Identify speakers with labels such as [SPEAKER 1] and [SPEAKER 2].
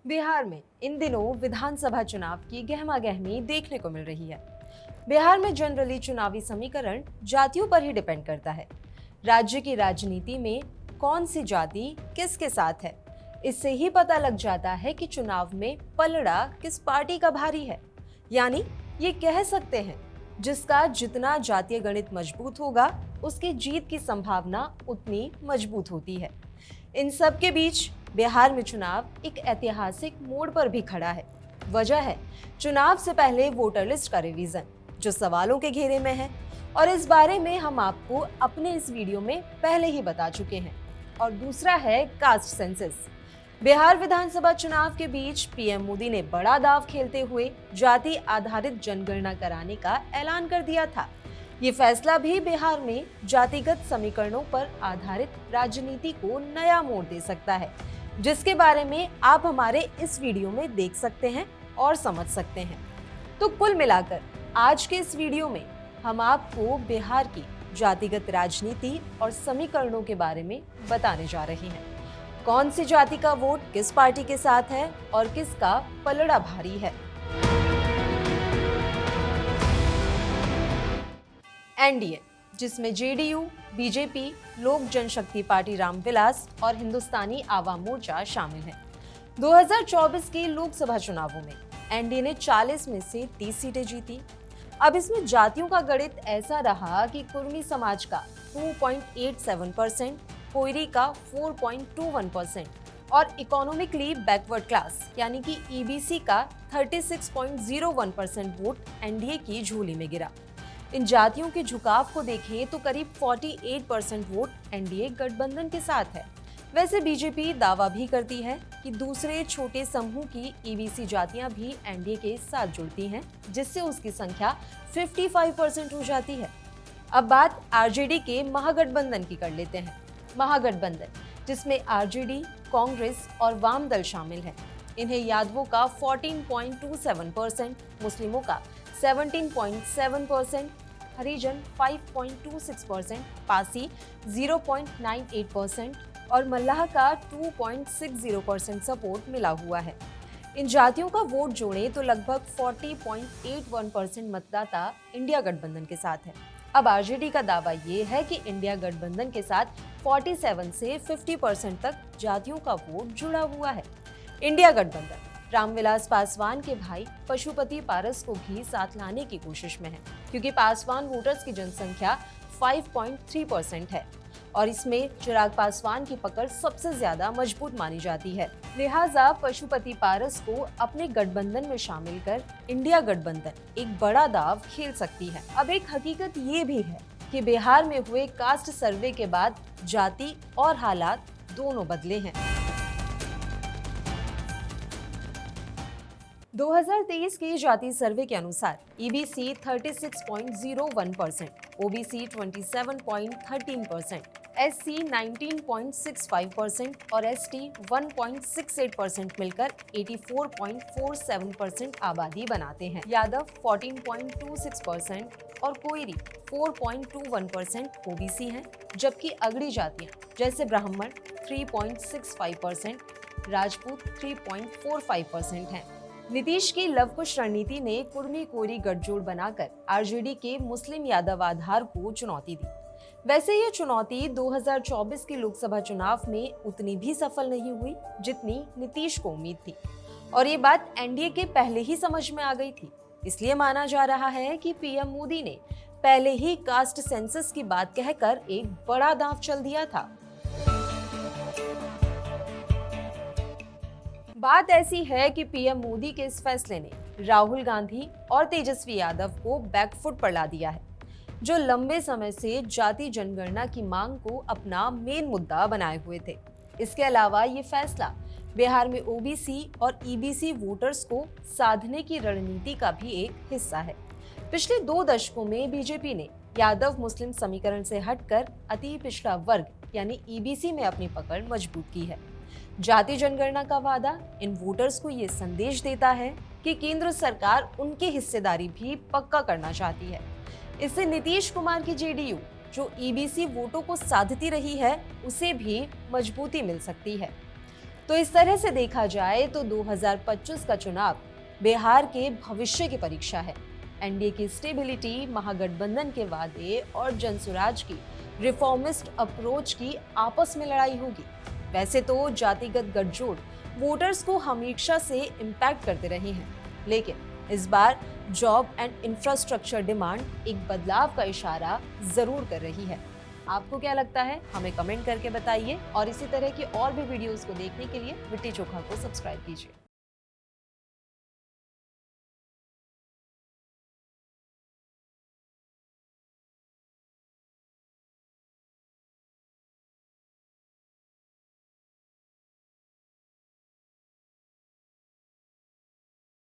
[SPEAKER 1] बिहार में इन दिनों विधानसभा चुनाव की गहमागहमी देखने को मिल रही है। बिहार में जनरली चुनावी समीकरण जातियों पर ही डिपेंड करता है। राज्य की राजनीति में कौन सी जाति किसके साथ है, इससे ही पता लग जाता है कि चुनाव में पलड़ा किस पार्टी का भारी है। यानी ये कह सकते हैं, जिसका जितना जातीय गणित मजबूत होगा, उसकी जीत की संभावना उतनी मजबूत होती है। इन सब के बीच बिहार में चुनाव एक ऐतिहासिक मोड़ पर भी खड़ा है। वजह है चुनाव से पहले वोटर लिस्ट का रिवीजन, जो सवालों के घेरे में है, और इस बारे में हम आपको अपने इस वीडियो में पहले ही बता चुके हैं। और दूसरा है कास्ट सेंसस। बिहार विधानसभा चुनाव के बीच पीएम मोदी ने बड़ा दांव खेलते हुए जाति आधारित जनगणना कराने का ऐलान कर दिया था। ये फैसला भी बिहार में जातिगत समीकरणों पर आधारित राजनीति को नया मोड़ दे सकता है, जिसके बारे में आप हमारे इस वीडियो में देख सकते हैं और समझ सकते हैं। तो कुल मिलाकर आज के इस वीडियो में हम आपको बिहार की जातिगत राजनीति और समीकरणों के बारे में बताने जा रहे हैं। कौन सी जाति का वोट किस पार्टी के साथ है और किसका पलड़ा भारी है। एनडीए, जिसमें जेडीयू, बीजेपी, लोक जनशक्ति पार्टी रामविलास और हिंदुस्तानी आवाम मोर्चा शामिल है। 2024 के लोकसभा चुनावों में एनडीए ने 40 में से 30 सीटें जीती। अब इसमें जातियों का गणित ऐसा रहा कि कुर्मी समाज का 2.87%, कोयरी का 4.21% और इकोनॉमिकली बैकवर्ड क्लास यानी कि ईबीसी का 36.01% वोट एनडीए की झोली में गिरा। इन जातियों के झुकाव को देखें तो करीब 48% वोट एनडीए गठबंधन के साथ है। वैसे बीजेपी दावा भी करती है कि दूसरे छोटे समूह की ईबीसी जातियां भी एनडीए के साथ जुड़ती हैं, जिससे उसकी संख्या 55% हो जाती है। अब बात आरजेडी के महागठबंधन की कर लेते हैं। महागठबंधन, जिसमें आरजेडी, कांग्रेस और वाम दल शामिल है। इन्हें यादवों का 14.27%, मुस्लिमों का 17.7%, हरिजन 5.26%, पासी 0.98% और मल्लाह का 2.60% सपोर्ट मिला हुआ है। इन जातियों का वोट जोड़ें तो लगभग 40.81% मतदाता इंडिया गठबंधन के साथ है। अब आरजेडी का दावा ये है कि इंडिया गठबंधन के साथ 47 से 50% तक जातियों का वोट जुड़ा हुआ है। इंडिया गठबंधन रामविलास पासवान के भाई पशुपति पारस को भी साथ लाने की कोशिश में है, क्योंकि पासवान वोटर्स की जनसंख्या 5.3% है और इसमें चिराग पासवान की पकड़ सबसे ज्यादा मजबूत मानी जाती है। लिहाजा पशुपति पारस को अपने गठबंधन में शामिल कर इंडिया गठबंधन एक बड़ा दाव खेल सकती है। अब एक हकीकत ये भी है कि बिहार में हुए कास्ट सर्वे के बाद जाति और हालात दोनों बदले हैं। 2023 के जाति सर्वे के अनुसार ईबीसी 36.01%, ओबीसी 27.13%, एससी 19.65% और एसटी 1.68% मिलकर 84.47% आबादी बनाते हैं। यादव 14.26% और कोयरी 4.21% ओबीसी हैं, जबकि अगड़ी जातियां जैसे ब्राह्मण 3.65%, राजपूत 3.45% हैं। नीतीश की लव कुश रणनीति ने कुर्मी कोयरी गठजोड़ बनाकर आरजेडी के मुस्लिम यादव आधार को चुनौती दी। वैसे ये चुनौती 2024 के लोकसभा चुनाव में उतनी भी सफल नहीं हुई जितनी नीतीश को उम्मीद थी, और ये बात एनडीए के पहले ही समझ में आ गई थी। इसलिए माना जा रहा है कि पीएम मोदी ने पहले ही कास्ट सेंसस की बात कहकर एक बड़ा दांव चल दिया था। बात ऐसी है कि पीएम मोदी के इस फैसले ने राहुल गांधी और तेजस्वी यादव को बैकफुट पर ला दिया है, जो लंबे समय से जाति जनगणना की मांग को अपना मेन मुद्दा बनाए हुए थे। इसके अलावा ये फैसला बिहार में ओबीसी और ईबीसी वोटर्स को साधने की रणनीति का भी एक हिस्सा है। पिछले 2 दशकों में बीजेपी ने यादव मुस्लिम समीकरण से हटकर अति पिछड़ा वर्ग यानी ईबीसी में अपनी पकड़ मजबूत की है। जाति जनगणना का वादा इन वोटर्स को ये संदेश देता है कि केंद्र सरकार उनकी हिस्सेदारी भी पक्का करना चाहती है। इससे नीतीश कुमार की जेडीयू, जो ईबीसी वोटों को साधती रही है, उसे भी मजबूती मिल सकती है। तो इस तरह से देखा जाए तो 2025 का चुनाव बिहार के भविष्य की परीक्षा है। एनडीए की स्टेबिलिटी, महागठबंधन के वादे और जनसुराज की रिफॉर्मिस्ट अप्रोच की आपस में लड़ाई होगी। वैसे तो जातिगत गठजोड़ वोटर्स को हमेशा से इम्पैक्ट करते रहे हैं, लेकिन इस बार जॉब एंड इंफ्रास्ट्रक्चर डिमांड एक बदलाव का इशारा जरूर कर रही है। आपको क्या लगता है, हमें कमेंट करके बताइए और इसी तरह की और भी वीडियोस को देखने के लिए लिट्टी चोखा को सब्सक्राइब कीजिए।